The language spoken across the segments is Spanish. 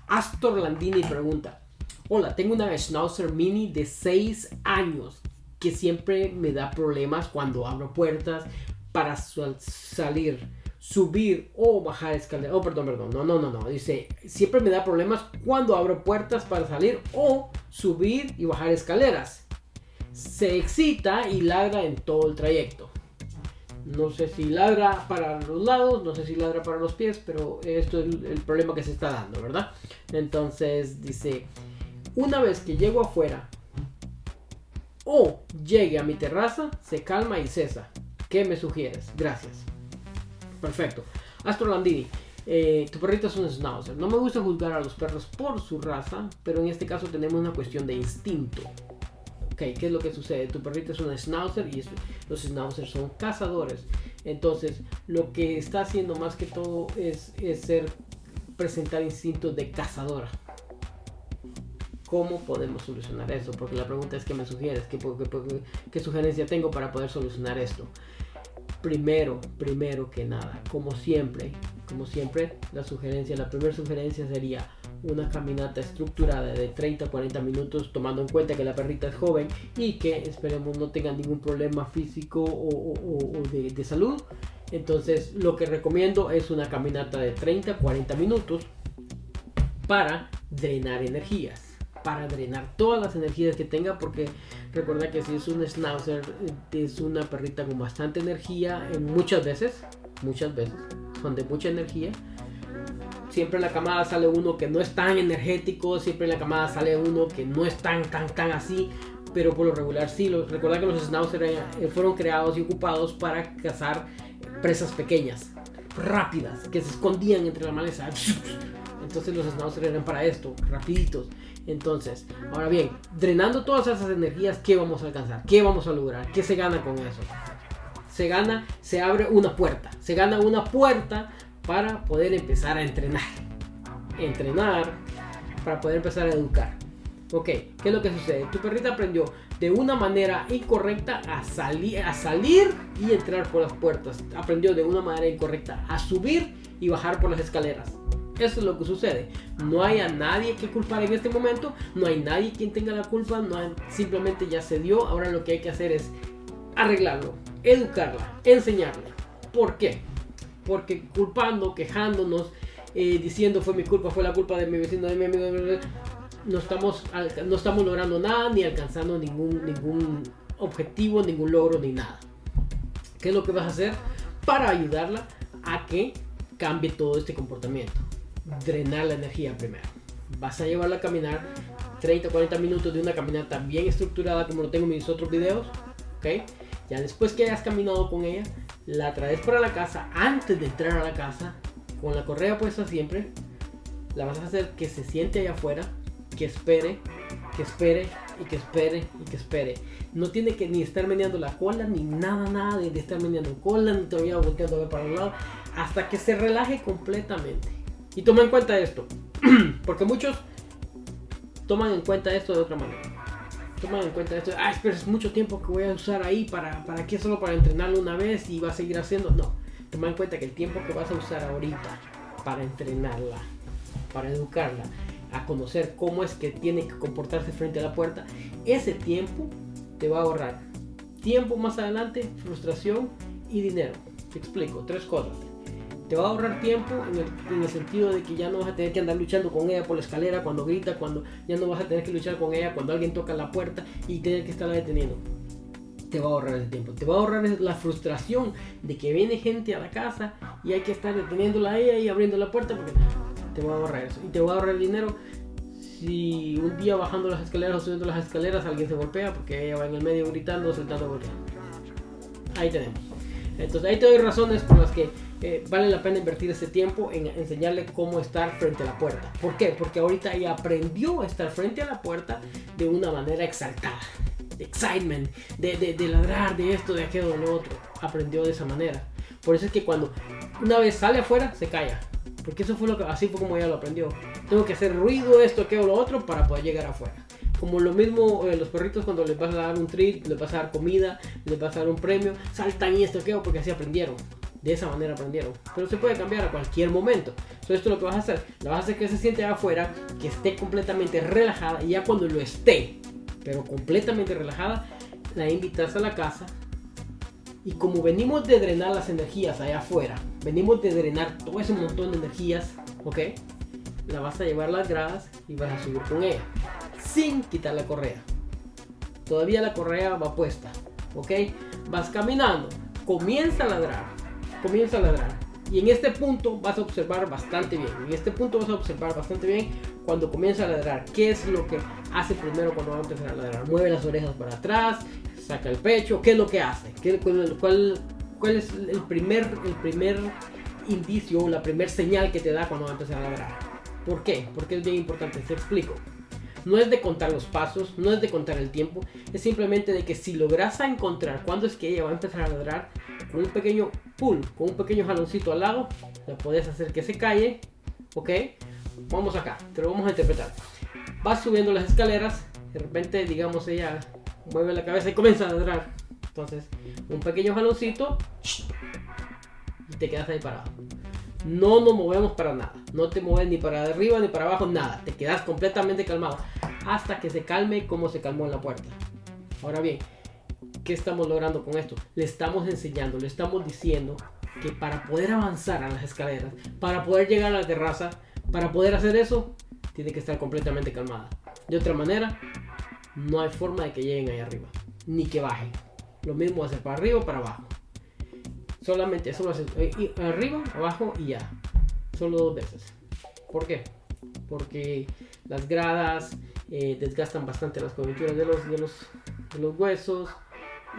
Astor Landini pregunta: hola, tengo una Schnauzer Mini de 6 años que siempre me da problemas cuando abro puertas para salir, subir o bajar escaleras. Oh, perdón. No. Dice, siempre me da problemas cuando abro puertas para salir o subir y bajar escaleras. Se excita y ladra en todo el trayecto. No sé si ladra para los lados, no sé si ladra para los pies, pero esto es el problema que se está dando, ¿verdad? Entonces dice, una vez que llego afuera o llegue a mi terraza, se calma y cesa. ¿Qué me sugieres? Gracias. Perfecto. Astro Landini, tu perrito es un Schnauzer. No me gusta juzgar a los perros por su raza, pero en este caso tenemos una cuestión de instinto. Ok, ¿qué es lo que sucede? Tu perrito es un Schnauzer y los Schnauzers son cazadores. Entonces, lo que está haciendo más que todo es presentar instintos de cazadora. ¿Cómo podemos solucionar eso? Porque la pregunta es, ¿qué me sugieres? ¿Qué sugerencia tengo para poder solucionar esto? Primero que nada, como siempre, la primera sugerencia sería una caminata estructurada de 30 a 40 minutos, tomando en cuenta que la perrita es joven y que esperemos no tenga ningún problema físico o de salud. Entonces, lo que recomiendo es una caminata de 30 a 40 minutos para drenar energías, para drenar todas las energías que tenga, porque recuerda que si es un Schnauzer es una perrita con bastante energía, muchas veces son de mucha energía. Siempre en la camada sale uno que no es tan energético, siempre en la camada sale uno que no es tan así, pero por lo regular sí. Recuerda que los Schnauzer fueron creados y ocupados para cazar presas pequeñas, rápidas, que se escondían entre la maleza. Entonces los Schnauzer eran para esto, rapiditos. Entonces, ahora bien, drenando todas esas energías, ¿qué vamos a alcanzar? ¿Qué vamos a lograr? ¿Qué se gana con eso? Se abre una puerta. Se gana una puerta para poder empezar a entrenar para poder empezar a educar. Ok, ¿qué es lo que sucede? Tu perrita aprendió de una manera incorrecta a salir y entrar por las puertas. Aprendió de una manera incorrecta a subir y bajar por las escaleras. Eso es lo que sucede. No hay a nadie que culpar en este momento. No hay nadie quien tenga la culpa. Simplemente ya se dio. Ahora lo que hay que hacer es arreglarlo, educarla, enseñarla. ¿Por qué? Porque culpando, quejándonos, diciendo fue mi culpa, fue la culpa de mi vecino, de mi amigo, no estamos logrando nada, ni alcanzando ningún objetivo, ningún logro, ni nada. ¿Qué es lo que vas a hacer para ayudarla a que cambie todo este comportamiento? Drenar la energía primero. Vas a llevarla a caminar 30 40 minutos de una caminata bien estructurada, como lo tengo en mis otros videos. ¿Ok? Ya después que hayas caminado con ella, la traes para la casa. Antes de entrar a la casa, con la correa puesta siempre, la vas a hacer que se siente allá afuera, que espere. No tiene que ni estar meneando la cola, ni nada de estar meneando cola, ni todavía volteando a ver para un lado, hasta que se relaje completamente. Y toma en cuenta esto, porque muchos toman en cuenta esto de otra manera. Toman en cuenta esto, pero es mucho tiempo que voy a usar ahí, ¿para qué? Solo para entrenarlo una vez y va a seguir haciendo. No, toma en cuenta que el tiempo que vas a usar ahorita para entrenarla, para educarla, a conocer cómo es que tiene que comportarse frente a la puerta, ese tiempo te va a ahorrar tiempo más adelante, frustración y dinero. Te explico, 3 cosas. Te va a ahorrar tiempo en el sentido de que ya no vas a tener que andar luchando con ella por la escalera cuando grita, ya no vas a tener que luchar con ella cuando alguien toca la puerta y tener que estarla deteniendo. Te va a ahorrar ese tiempo. Te va a ahorrar la frustración de que viene gente a la casa y hay que estar deteniéndola a ella y abriendo la puerta, porque te va a ahorrar eso. Y te va a ahorrar dinero si un día bajando las escaleras o subiendo las escaleras alguien se golpea porque ella va en el medio gritando, saltando, golpeando. Ahí tenemos. Entonces ahí te doy razones por las que vale la pena invertir ese tiempo en enseñarle cómo estar frente a la puerta. ¿Por qué? Porque ahorita ella aprendió a estar frente a la puerta de una manera exaltada, de excitement, de ladrar, de esto, de aquello, de lo otro. Aprendió de esa manera. Por eso es que cuando una vez sale afuera, se calla. Porque así fue como ella lo aprendió. Tengo que hacer ruido, esto, aquello, lo otro, para poder llegar afuera. Como lo mismo los perritos cuando les vas a dar un treat, les vas a dar comida, les vas a dar un premio, saltan y esto, aquello, porque así aprendieron. De esa manera aprendieron. Pero se puede cambiar a cualquier momento. Entonces esto es lo que vas a hacer. La vas a hacer que se siente afuera, que esté completamente relajada. Y ya cuando lo esté, pero completamente relajada, la invitas a la casa. Y como venimos de drenar las energías allá afuera, venimos de drenar todo ese montón de energías, ¿ok? La vas a llevar a las gradas y vas a subir con ella. Sin quitar la correa. Todavía la correa va puesta, ¿ok? Vas caminando. Comienza a ladrar. Comienza a ladrar. Y en este punto vas a observar bastante bien. En este punto vas a observar bastante bien cuando comienza a ladrar. ¿Qué es lo que hace primero cuando va a empezar a ladrar? Mueve las orejas para atrás, saca el pecho. ¿Qué es lo que hace? ¿Cuál es el primer indicio o la primera señal que te da cuando va a empezar a ladrar? ¿Por qué? Porque es bien importante. Te explico. No es de contar los pasos, no es de contar el tiempo, es simplemente de que si logras encontrar cuándo es que ella va a empezar a ladrar, con un pequeño pull, con un pequeño jaloncito al lado, la puedes hacer que se calle, ¿ok? Vamos acá, te lo vamos a interpretar. Vas subiendo las escaleras, de repente, digamos, ella mueve la cabeza y comienza a ladrar. Entonces, un pequeño jaloncito y te quedas ahí parado. No nos movemos para nada, no te mueves ni para arriba ni para abajo, nada, te quedas completamente calmado hasta que se calme como se calmó en la puerta. Ahora bien, ¿qué estamos logrando con esto? Le estamos enseñando, le estamos diciendo que para poder avanzar a las escaleras, para poder llegar a la terraza, para poder hacer eso, tiene que estar completamente calmada. De otra manera, no hay forma de que lleguen ahí arriba, ni que bajen. Lo mismo hacer para arriba o para abajo. Solamente eso lo haces arriba, abajo y ya. Solo 2 veces. ¿Por qué? Porque las gradas desgastan bastante las coyunturas de los huesos.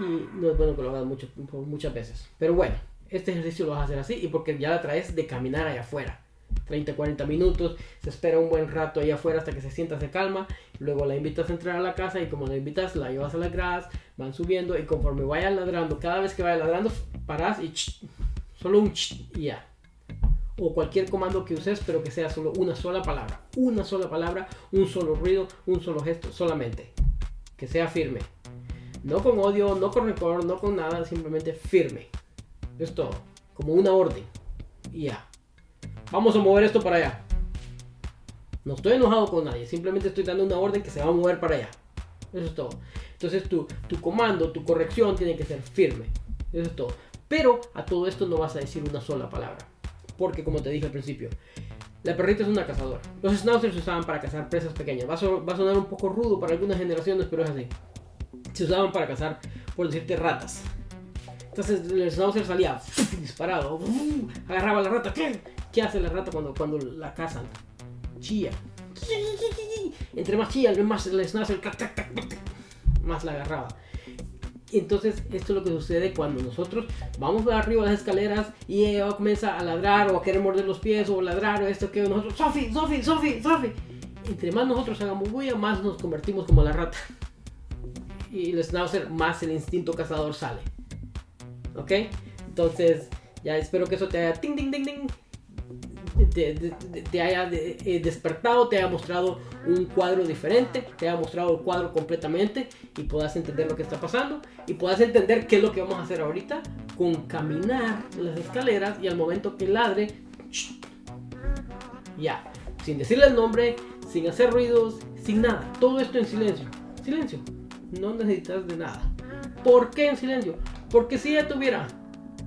Y no es bueno que lo hagas muchas veces. Pero bueno, este ejercicio lo vas a hacer así. Y porque ya la traes de caminar allá afuera. 30-40 minutos. Se espera un buen rato allá afuera hasta que se sienta, se calma. Luego la invitas a entrar a la casa. Y como la invitas, la llevas a las gradas. Van subiendo. Y conforme vaya ladrando, cada vez que vaya ladrando, paras y solo un y ya. O cualquier comando que uses, pero que sea solo una sola palabra. Una sola palabra, un solo ruido, un solo gesto, solamente. Que sea firme. No con odio, no con rencor, no con nada, simplemente firme. Es todo. Como una orden. Y ya. Vamos a mover esto para allá. No estoy enojado con nadie, simplemente estoy dando una orden que se va a mover para allá. Eso es todo. Entonces tu comando, tu corrección tiene que ser firme. Eso es todo. Pero a todo esto no vas a decir una sola palabra. Porque como te dije al principio, la perrita es una cazadora. Los schnauzers se usaban para cazar presas pequeñas. Va a sonar un poco rudo para algunas generaciones, pero es así. Se usaban para cazar, por decirte, ratas. Entonces el schnauzer salía disparado. Agarraba a la rata. ¿Qué hace la rata cuando la cazan? Chilla. Entre más chilla, más el schnauzer más la agarraba. Entonces esto es lo que sucede cuando nosotros vamos arriba de las escaleras y ella comienza a ladrar o a querer morder los pies o ladrar o esto que nosotros, Sophie. Entre más nosotros hagamos bulla, más nos convertimos como la rata. Y el schnauzer, más el instinto cazador sale. ¿Ok? Entonces ya espero que eso te haya te haya despertado, te haya mostrado un cuadro diferente, te haya mostrado el cuadro completamente y puedas entender lo que está pasando y puedas entender qué es lo que vamos a hacer ahorita con caminar las escaleras y al momento que ladre, ya, sin decirle el nombre, sin hacer ruidos, sin nada, todo esto en silencio, no necesitas de nada. ¿Por qué en silencio? Porque si ella tuviera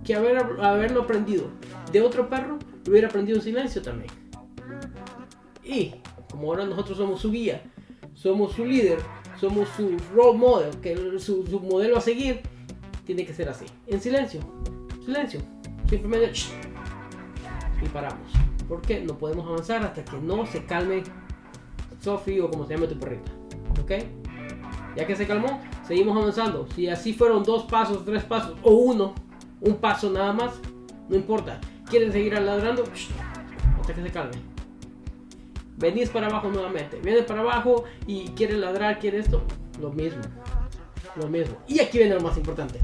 que haberlo aprendido de otro perro, lo hubiera aprendido en silencio también. Y como ahora nosotros somos su guía, somos su líder, somos su role model, que su modelo a seguir, tiene que ser así, en silencio, simplemente y paramos. Porque no podemos avanzar hasta que no se calme Sophie o como se llame tu perrita. ¿Ok? Ya que se calmó, seguimos avanzando. Si así fueron 2 pasos, 3 pasos o un paso nada más, no importa. ¿Quieren seguir ladrando? Hasta que se calme. Venís para abajo nuevamente. Vienes para abajo y quieres ladrar, quieres esto. Lo mismo. Y aquí viene lo más importante.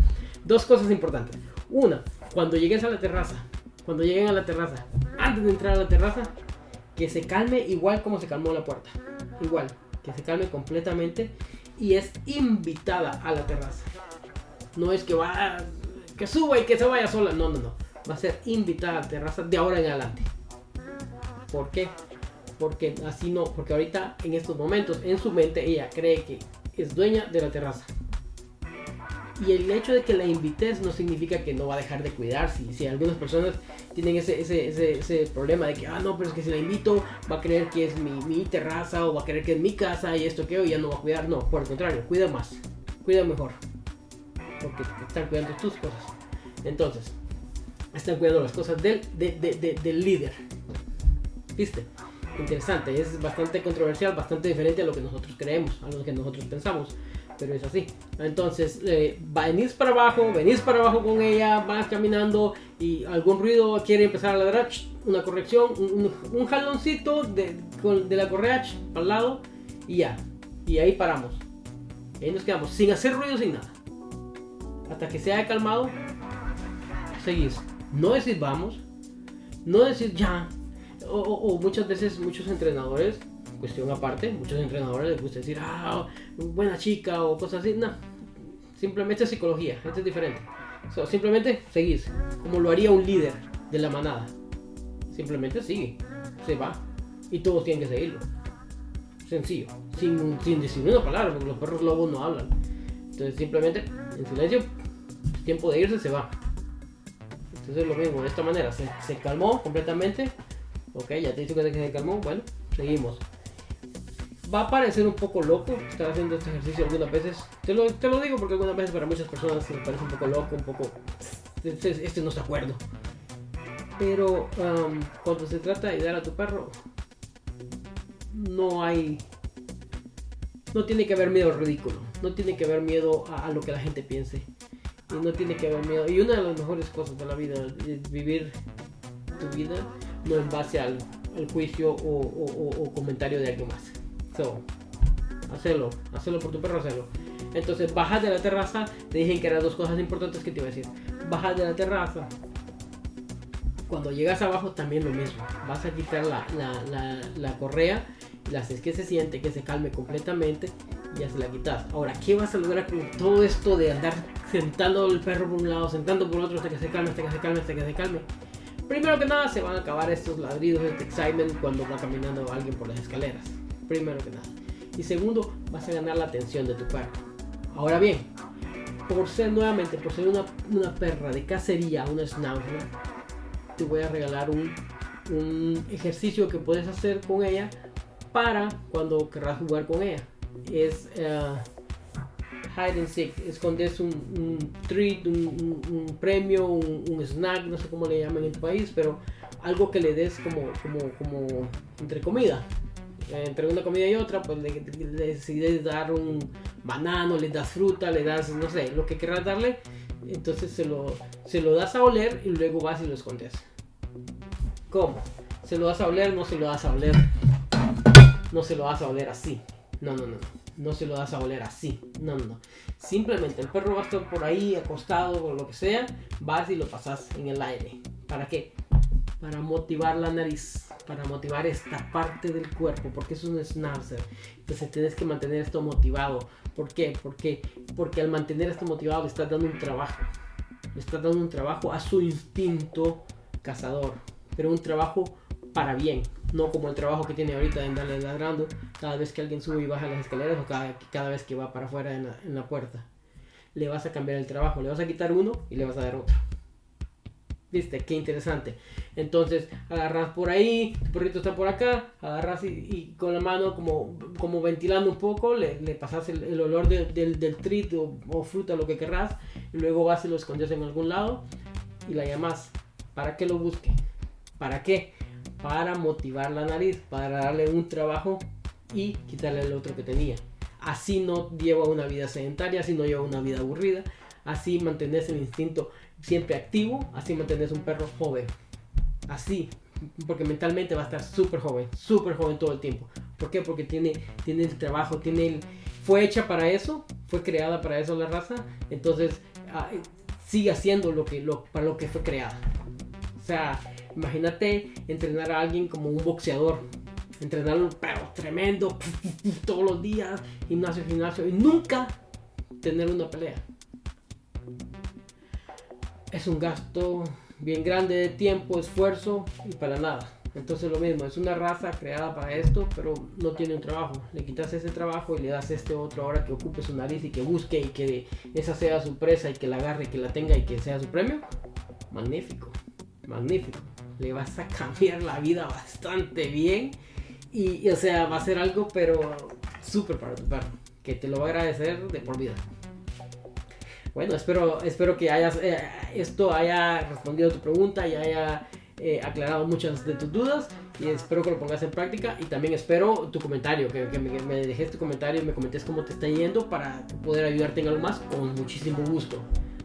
2 cosas importantes. Una, cuando lleguen a la terraza, antes de entrar a la terraza, que se calme igual como se calmó la puerta. Igual, que se calme completamente y es invitada a la terraza. No es que suba y que se vaya sola. No. va a ser invitada a la terraza de ahora en adelante. ¿Por qué? Porque así no, porque ahorita en estos momentos en su mente ella cree que es dueña de la terraza. Y el hecho de que la invites no significa que no va a dejar de cuidarse. Si algunas personas tienen ese problema de que, no, pero es que si la invito va a creer que es mi terraza o va a creer que es mi casa y esto que ya no va a cuidar. No, por el contrario, cuida más, cuida mejor. Porque te están cuidando tus cosas. Entonces, están cuidando las cosas del líder. ¿Viste? Interesante, es bastante controversial, bastante diferente a lo que nosotros creemos, a lo que nosotros pensamos. Pero es así. Entonces, venís para abajo con ella, vas caminando y algún ruido quiere empezar a ladrar, una corrección, un jaloncito de la correa para el lado y ya. Y ahí paramos. Y ahí nos quedamos, sin hacer ruido, sin nada. Hasta que se haya calmado, seguís. No decís vamos, no decís ya. O muchas veces, muchos entrenadores, cuestión aparte, muchos entrenadores les gusta decir, buena chica o cosas así. No, simplemente es psicología, esto es diferente. Simplemente seguís, como lo haría un líder de la manada. Simplemente sigue, se va y todos tienen que seguirlo. Sencillo, sin decir una palabra, porque los perros lobos no hablan. Entonces simplemente en silencio, es tiempo de irse, se va. Entonces lo mismo, de esta manera, se calmó completamente. Ok, ya te dice que se calmó, bueno, seguimos. Va a parecer un poco loco estar haciendo este ejercicio algunas veces. Te lo digo porque algunas veces para muchas personas se parece un poco loco, un poco... Este no está de acuerdo. Pero cuando se trata de ayudar a tu perro, no tiene que haber miedo al ridículo. No tiene que haber miedo a lo que la gente piense. Y no tiene que haber miedo. Y una de las mejores cosas de la vida es vivir tu vida no en base al juicio o comentario de alguien más. Hacelo por tu perro, hacelo. Entonces, bajas de la terraza. Te dije que eran dos cosas importantes que te iba a decir. Bajas de la terraza. Cuando llegas abajo también lo mismo. Vas a quitar la correa. La haces que se siente, que se calme completamente. Y ya se la quitas. Ahora, ¿qué vas a lograr con todo esto de andar sentando el perro por un lado, sentando por otro hasta que se calme, hasta que se calme, hasta que se calme? Primero que nada, se van a acabar estos ladridos, este excitement cuando va caminando alguien por las escaleras. Primero que nada. Y segundo, vas a ganar la atención de tu perro. Ahora bien, por ser una perra de cacería, una schnauzer, te voy a regalar un ejercicio que puedes hacer con ella para cuando querrás jugar con ella. Es hide and seek, escondes un treat, un premio, un snack, no sé cómo le llaman en tu país, pero algo que le des como entre comida. Entre una comida y otra, pues le decides dar un banano, le das fruta, le das, no sé, lo que querrás darle. Entonces se lo das a oler y luego vas y lo escondes. ¿Cómo? ¿Se lo das a oler? No se lo das a oler. No se lo das a oler así. No se lo das a oler así. No. Simplemente el perro va a estar por ahí acostado o lo que sea. Vas y lo pasas en el aire. ¿Para qué? Para motivar la nariz. Para motivar esta parte del cuerpo. Porque es un schnauzer. Entonces tienes que mantener esto motivado. ¿Por qué? Porque al mantener esto motivado le estás dando un trabajo. Le estás dando un trabajo a su instinto cazador. Pero un trabajo para bien. No como el trabajo que tiene ahorita de andarle ladrando cada vez que alguien sube y baja las escaleras o cada vez que va para afuera en la puerta. Le vas a cambiar el trabajo, le vas a quitar uno y le vas a dar otro. ¿Viste? Qué interesante. Entonces agarras por ahí, tu perrito está por acá, agarras y con la mano como ventilando un poco, le pasas el olor del treat o fruta, lo que querrás, y luego vas y lo escondes en algún lado y la llamas para que lo busque. ¿Para qué? Para motivar la nariz, para darle un trabajo y quitarle el otro que tenía. Así no lleva una vida sedentaria, así no lleva una vida aburrida, así mantienes el instinto siempre activo, así mantienes un perro joven. Así, porque mentalmente va a estar súper joven todo el tiempo. ¿Por qué? Porque tiene el trabajo, fue hecha para eso, fue creada para eso la raza, entonces sigue haciendo para lo que fue creada. O sea, imagínate entrenar a alguien como un boxeador, entrenarlo pero tremendo, todos los días, gimnasio, y nunca tener una pelea. Es un gasto bien grande de tiempo, esfuerzo y para nada. Entonces lo mismo, es una raza creada para esto, pero no tiene un trabajo. Le quitas ese trabajo y le das este otro ahora que ocupe su nariz y que busque y que esa sea su presa y que la agarre, que la tenga y que sea su premio. Magnífico, magnífico. Le vas a cambiar la vida bastante bien y o sea, va a ser algo pero súper para tu perro, que te lo va a agradecer de por vida. Bueno, espero que esto haya respondido a tu pregunta y haya aclarado muchas de tus dudas y espero que lo pongas en práctica y también espero tu comentario, que me dejes tu comentario y me comentes cómo te está yendo para poder ayudarte en algo más con muchísimo gusto.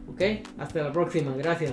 ¿Ok? Hasta la próxima, gracias.